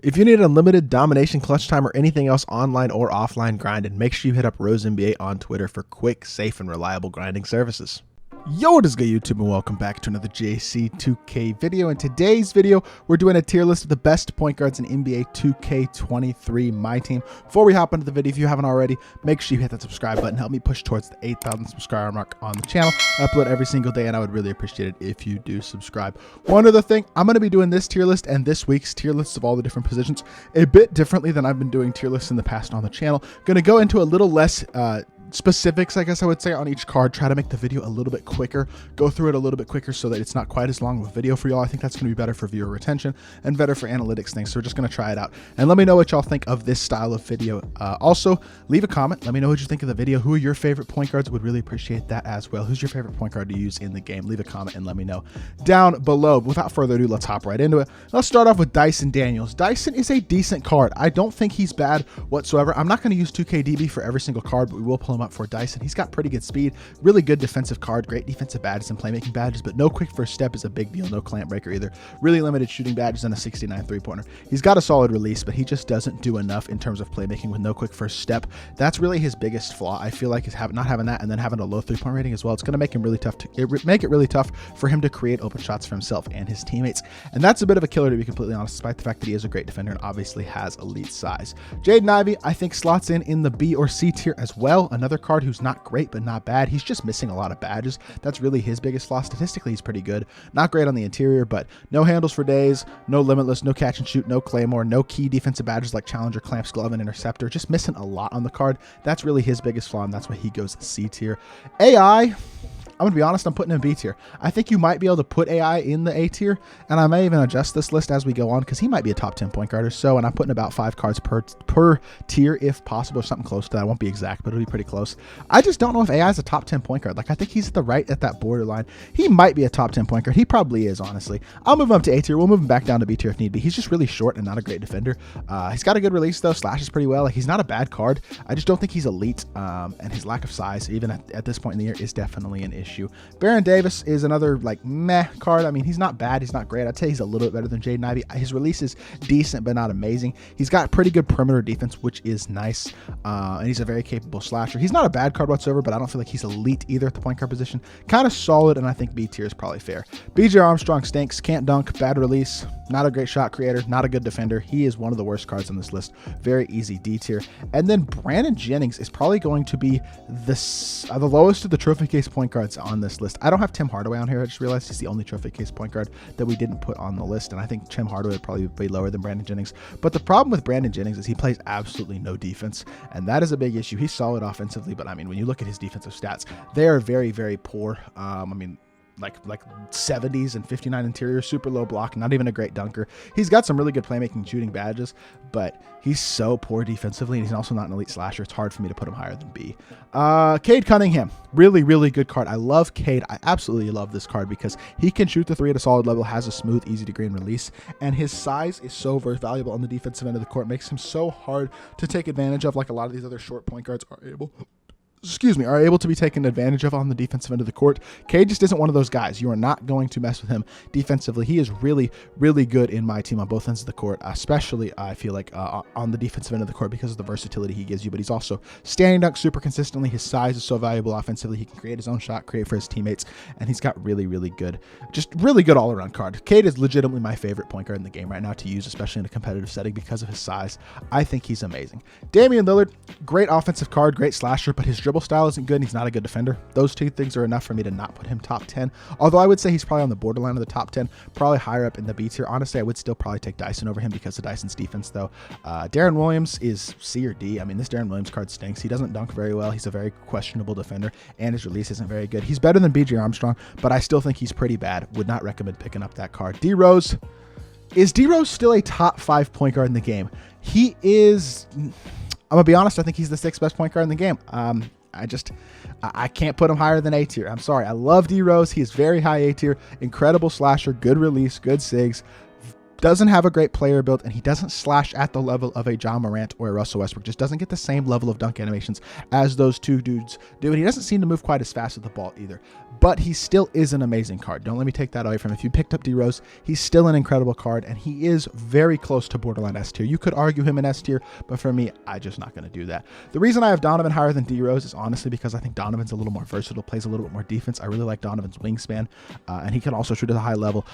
If you need unlimited domination, clutch time, or anything else online or offline grinding, make sure you hit up RoseNBA on Twitter for quick, safe, and reliable grinding services. Yo, what is good, YouTube, and welcome back to another JC2K video. In today's video, we're doing a tier list of the best point guards in NBA 2K23 MyTEAM. Before we hop into the video, if you haven't already, make sure you hit that subscribe button. Help me push towards the 8,000 subscriber mark on the channel. I upload every single day, and I would really appreciate it if you do subscribe. One other thing, I'm going to be doing this tier list and this week's tier lists of all the different positions a bit differently than I've been doing tier lists in the past on the channel. Going to go into a little less specifics, I guess I would say, on each card. Try to make the video a little bit quicker, go through it a little bit quicker so that it's not quite as long of a video for y'all. I think that's going to be better for viewer retention and better for analytics things. So we're just going to try it out and let me know what y'all think of this style of video. Also, leave a comment. Let me know what you think of the video. Who are your favorite point guards? Would really appreciate that as well. Who's your favorite point guard to use in the game? Leave a comment and let me know down below. Without further ado, let's hop right into it. Let's start off with Dyson Daniels. Dyson is a decent card. I don't think he's bad whatsoever. I'm not going to use 2KDB for every single card, but we will pull him up for Dyson. He's got pretty good speed, really good defensive card, great defensive badges and playmaking badges, but no quick first step is a big deal. No clamp breaker either. Really limited shooting badges and a 69 three-pointer. He's got a solid release, but he just doesn't do enough in terms of playmaking with no quick first step. That's really his biggest flaw. I feel like is not having that and then having a low three-point rating as well. It's going to make him really tough make it really tough for him to create open shots for himself and his teammates. And that's a bit of a killer, to be completely honest, despite the fact that he is a great defender and obviously has elite size. Jaden Ivey, I think, slots in the B or C tier as well. Another card who's not great, but not bad. He's just missing a lot of badges. That's really his biggest flaw. Statistically, he's pretty good. Not great on the interior, but no handles for days, no limitless, no catch and shoot, no claymore, no key defensive badges like challenger, clamps, glove, and interceptor. Just missing a lot on the card. That's really his biggest flaw, and that's why he goes C tier. AI, I'm going to be honest, I'm putting him in B tier. I think you might be able to put AI in the A tier, and I may even adjust this list as we go on because he might be a top 10 point guard or so, and I'm putting about 5 cards per tier if possible, or something close to that. I won't be exact, but it'll be pretty close. I just don't know if AI is a top 10 point guard. Like, I think he's at that borderline. He might be a top 10 point guard. He probably is, honestly. I'll move him up to A tier. We'll move him back down to B tier if need be. He's just really short and not a great defender. He's got a good release, though. Slashes pretty well. Like, he's not a bad card. I just don't think he's elite, and his lack of size, even at this point in the year, is definitely an issue. Baron Davis is another, like, meh card. I mean, he's not bad. He's not great. I'd say he's a little bit better than Jaden Ivey. His release is decent, but not amazing. He's got pretty good perimeter defense, which is nice. And he's a very capable slasher. He's not a bad card whatsoever, but I don't feel like he's elite either at the point guard position. Kind of solid, and I think B tier is probably fair. BJ Armstrong stinks. Can't dunk. Bad release. Not a great shot creator. Not a good defender. He is one of the worst cards on this list. Very easy D tier. And then Brandon Jennings is probably going to be the lowest of the trophy case point guards on this list. I don't have Tim Hardaway on here. I just realized he's the only trophy case point guard that we didn't put on the list, and I think Tim Hardaway would probably be lower than Brandon Jennings. But the problem with Brandon Jennings is he plays absolutely no defense, and that is a big issue. He's solid offensively, but I mean, when you look at his defensive stats, they are very, very poor. I mean, like 70s and 59 interior, super low block, not even a great dunker. He's got some really good playmaking shooting badges, but he's so poor defensively, and he's also not an elite slasher. It's hard for me to put him higher than B. Cade Cunningham, really, really good card. I love Cade. I absolutely love this card because he can shoot the three at a solid level, has a smooth, easy to green release, and his size is so very valuable on the defensive end of the court. Makes him so hard to take advantage of, like a lot of these other short point guards are able to be taken advantage of on the defensive end of the court. Cade just isn't one of those guys. You are not going to mess with him defensively. He is really, really good in my team on both ends of the court, especially I feel like on the defensive end of the court because of the versatility he gives you, but he's also standing dunk super consistently. His size is so valuable offensively. He can create his own shot, create for his teammates, and he's got really, really good, just really good all-around card. Cade is legitimately my favorite point guard in the game right now to use, especially in a competitive setting because of his size. I think he's amazing. Damian Lillard, great offensive card, great slasher, but his dribble style isn't good and he's not a good defender. Those two things are enough for me to not put him top 10. Although I would say he's probably on the borderline of the top 10, probably higher up in the B tier. Honestly, I would still probably take Dyson over him because of Dyson's defense, though. Darren Williams is C or D. I mean, this Darren Williams card stinks. He doesn't dunk very well. He's a very questionable defender, and his release isn't very good. He's better than BJ Armstrong, but I still think he's pretty bad. Would not recommend picking up that card. D Rose. Is D Rose still a top 5 point guard in the game? He is. I'm gonna be honest. I think he's the 6th best point guard in the game. I can't put him higher than A tier. I'm sorry. I love D Rose. He is very high A tier. Incredible slasher, good release, good sigs, doesn't have a great player build, and he doesn't slash at the level of a Ja Morant or a Russell Westbrook. Just doesn't get the same level of dunk animations as those two dudes do, and he doesn't seem to move quite as fast with the ball either. But he still is an amazing card. Don't let me take that away from him. If you picked up D Rose, he's still an incredible card, and he is very close to borderline S tier. You could argue him in S tier, but for me, I'm just not going to do that. The reason I have Donovan higher than D Rose is honestly because I think Donovan's a little more versatile, plays a little bit more defense. I really like Donovan's wingspan, and he can also shoot at a high level,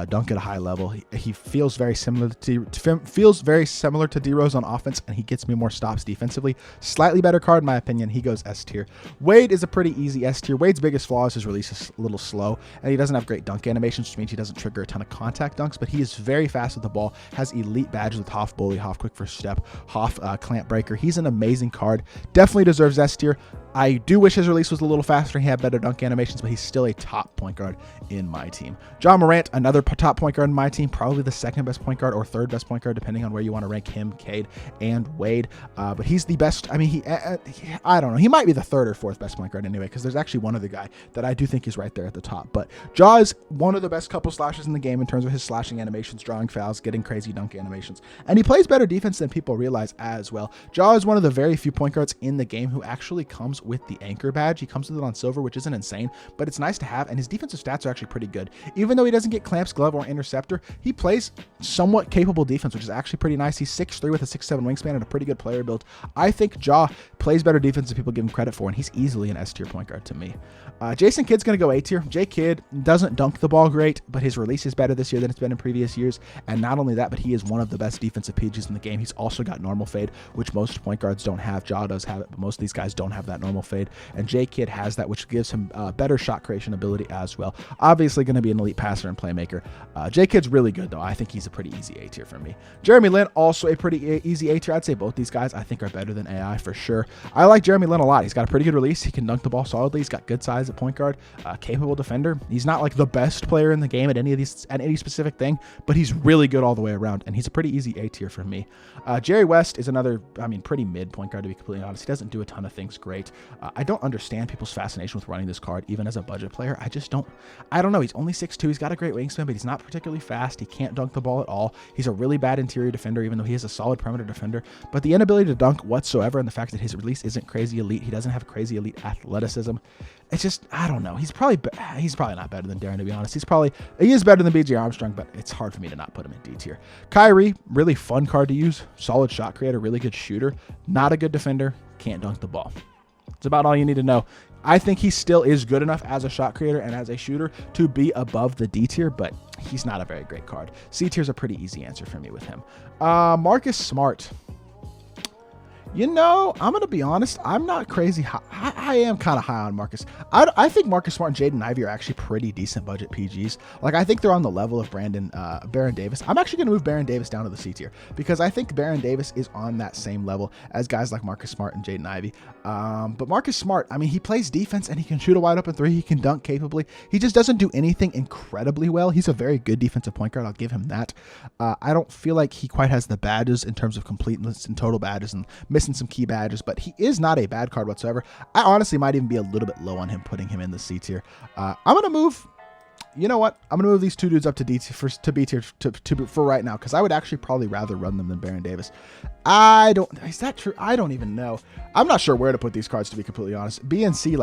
dunk at a high level. He feels very similar to D Rose on offense, and he gets me more stops defensively. Slightly better card in my opinion. He goes S tier. Wade is a pretty easy S tier. Wade's biggest flaw is his release is a little slow, and he doesn't have great dunk animations, which means he doesn't trigger a ton of contact dunks, but he is very fast with the ball, has elite badges with Hoff Bully, Hoff Quick First Step, Hoff Clamp Breaker. He's an amazing card. Definitely deserves S tier. I do wish his release was a little faster. He had better dunk animations, but he's still a top point guard in my team. Ja Morant, another top point guard in my team, probably the second best point guard or third best point guard, depending on where you want to rank him, Cade, and Wade. But he's the best. I mean, I don't know. He might be the third or fourth best point guard anyway, because there's actually one other guy that I do think is right there at the top. But Ja is one of the best couple slashes in the game in terms of his slashing animations, drawing fouls, getting crazy dunk animations. And he plays better defense than people realize as well. Ja is one of the very few point guards in the game who actually comes with the anchor badge. He comes with it on silver, which isn't insane, but it's nice to have, and his defensive stats are actually pretty good. Even though he doesn't get clamps, glove, or interceptor, he plays somewhat capable defense, which is actually pretty nice. He's 6'3" with a 6'7" wingspan and a pretty good player build. I think Ja plays better defense than people give him credit for, and he's easily an S tier point guard to me. Jason Kidd's going to go A tier. J Kidd doesn't dunk the ball great, but his release is better this year than it's been in previous years, and not only that, but he is one of the best defensive PGs in the game. He's also got normal fade, which most point guards don't have. Ja does have it, but most of these guys don't have that normal fade, and J Kidd has that, which gives him better shot creation ability as well. Obviously going to be an elite passer and playmaker. J Kidd's really good, though. I think he's a pretty easy A tier for me. Jeremy Lin, also a pretty easy A tier. I'd say both these guys I think are better than AI for sure. I like Jeremy Lin a lot. He's got a pretty good release. He can dunk the ball solidly. He's got good size at point guard, capable defender. He's not like the best player in the game at any specific thing, but he's really good all the way around, and he's a pretty easy A tier for me. Jerry West is another, pretty mid point guard, to be completely honest. He doesn't do a ton of things great. I don't understand people's fascination with running this card, even as a budget player. I don't know. He's only 6'2". He's got a great wingspan, but he's not particularly fast. He can't dunk the ball at all. He's a really bad interior defender, even though he is a solid perimeter defender. But the inability to dunk whatsoever, and the fact that his release isn't crazy elite, he doesn't have crazy elite athleticism. It's just, I don't know. He's probably not better than Darren, to be honest. He is better than BJ Armstrong, but it's hard for me to not put him in D tier. Kyrie, really fun card to use. Solid shot creator, really good shooter. Not a good defender. Can't dunk the ball. It's about all you need to know. I think he still is good enough as a shot creator and as a shooter to be above the D tier, but he's not a very great card. C tier is a pretty easy answer for me with him. Marcus Smart. You know, I'm going to be honest. I'm not crazy high. I am kind of high on Marcus. I think Marcus Smart and Jaden Ivey are actually pretty decent budget PGs. Like, I think they're on the level of Baron Davis. I'm actually going to move Baron Davis down to the C tier because I think Baron Davis is on that same level as guys like Marcus Smart and Jaden Ivey. But Marcus Smart, he plays defense and he can shoot a wide open three. He can dunk capably. He just doesn't do anything incredibly well. He's a very good defensive point guard. I'll give him that. I don't feel like he quite has the badges in terms of completeness and total badges and missing some key badges, but he is not a bad card whatsoever. I honestly might even be a little bit low on him, putting him in the C tier. I'm going to move... You know what? I'm going to move these two dudes up to B tier for right now, because I would actually probably rather run them than Baron Davis. Is that true? I don't even know. I'm not sure where to put these cards, to be completely honest. B and C,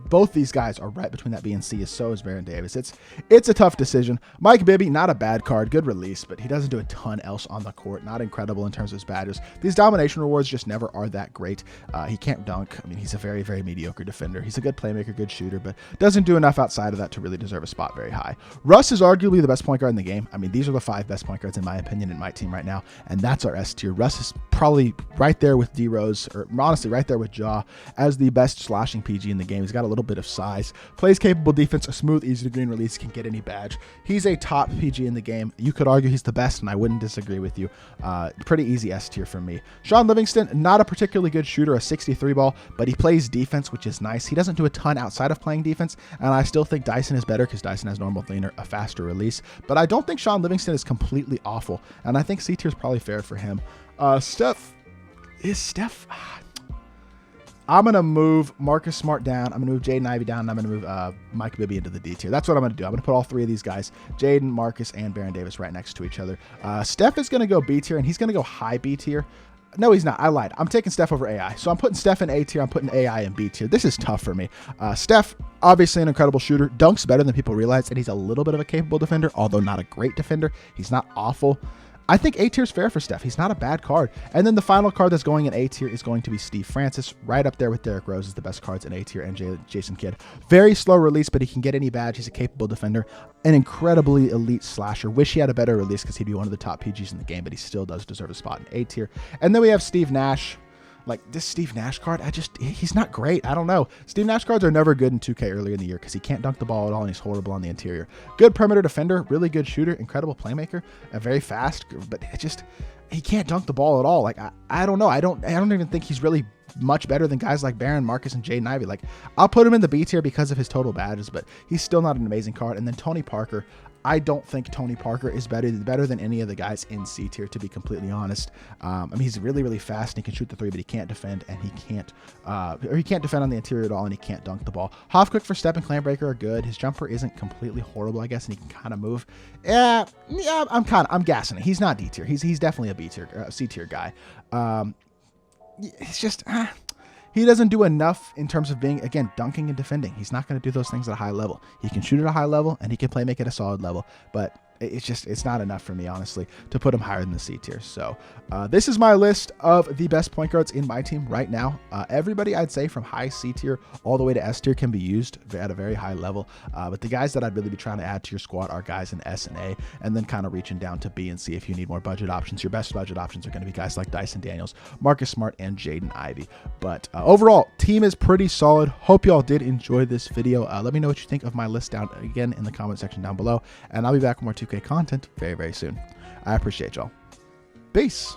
both these guys are right between that B and C, so is Baron Davis. It's a tough decision. Mike Bibby, not a bad card, good release, but he doesn't do a ton else on the court. Not incredible in terms of his badges. These domination rewards just never are that great. He can't dunk. He's a very, very mediocre defender. He's a good playmaker, good shooter, but doesn't do enough outside of that to really deserve a spot very high. Russ is arguably the best point guard in the game. These are the 5 best point guards in my opinion in my team right now, and that's our S tier. Russ is probably right there with D Rose, or honestly right there with Ja as the best slashing PG in the game. He's got a little bit of size, plays capable defense, a smooth, easy to green release, can get any badge. He's a top PG in the game. You could argue he's the best, and I wouldn't disagree with you. Pretty easy S tier for me. Sean Livingston, not a particularly good shooter, a 63 ball, but he plays defense, which is nice. He doesn't do a ton outside of playing defense, and I still think Dyson is better because Dyson has normal leaner, a faster release, but I don't think Sean Livingston is completely awful, and I think C tier is probably fair for him. Steph. I'm going to move Marcus Smart down. I'm going to move Jaden Ivey down. And I'm going to move Mike Bibby into the D tier. That's what I'm going to do. I'm going to put all three of these guys, Jaden, Marcus, and Baron Davis, right next to each other. Steph is going to go B tier, and he's going to go high B tier. No, he's not. I lied. I'm taking Steph over AI. So I'm putting Steph in A tier. I'm putting AI in B tier. This is tough for me. Steph, obviously an incredible shooter. Dunks better than people realize, and he's a little bit of a capable defender, although not a great defender. He's not awful. I think A tier is fair for Steph. He's not a bad card. And then the final card that's going in A tier is going to be Steve Francis, right up there with Derrick Rose as the best cards in A tier, and Jason Kidd. Very slow release, but he can get any badge. He's a capable defender, an incredibly elite slasher. Wish he had a better release because he'd be one of the top PGs in the game, but he still does deserve a spot in A tier. And then we have Steve Nash. Like, this Steve Nash card, he's not great. I don't know. Steve Nash cards are never good in 2K earlier in the year because he can't dunk the ball at all and he's horrible on the interior. Good perimeter defender, really good shooter, incredible playmaker, very fast, but he can't dunk the ball at all. Like, I don't know. I don't even think he's really much better than guys like Baron, Marcus, and Jaden Ivey. Like, I'll put him in the B tier because of his total badges, but he's still not an amazing card. And then Tony Parker. I don't think Tony Parker is better than any of the guys in C tier, to be completely honest. I mean, he's really, really fast and he can shoot the three, but he can't defend, and he can't defend on the interior at all, and he can't dunk the ball. Hofquick for step and Clanbreaker are good. His jumper isn't completely horrible, I guess, and he can kind of move. Yeah, I'm gassing it. He's not D tier. He's definitely a B tier, C tier guy. It's just he doesn't do enough in terms of being, again, dunking and defending. He's not going to do those things at a high level. He can shoot at a high level, and he can make at a solid level, but it's not enough for me, honestly, to put him higher than the C tier. So this is my list of the best point guards in my team right now. Everybody, I'd say, from high C tier all the way to S tier can be used at a very high level. But the guys that I'd really be trying to add to your squad are guys in S and A, and then kind of reaching down to B and C if you need more budget options. Your best budget options are going to be guys like Dyson Daniels, Marcus Smart, and Jaden Ivey. But overall, team is pretty solid. Hope y'all did enjoy this video. Let me know what you think of my list down again in the comment section down below, and I'll be back with more 2K content very, very soon. I appreciate y'all. Peace.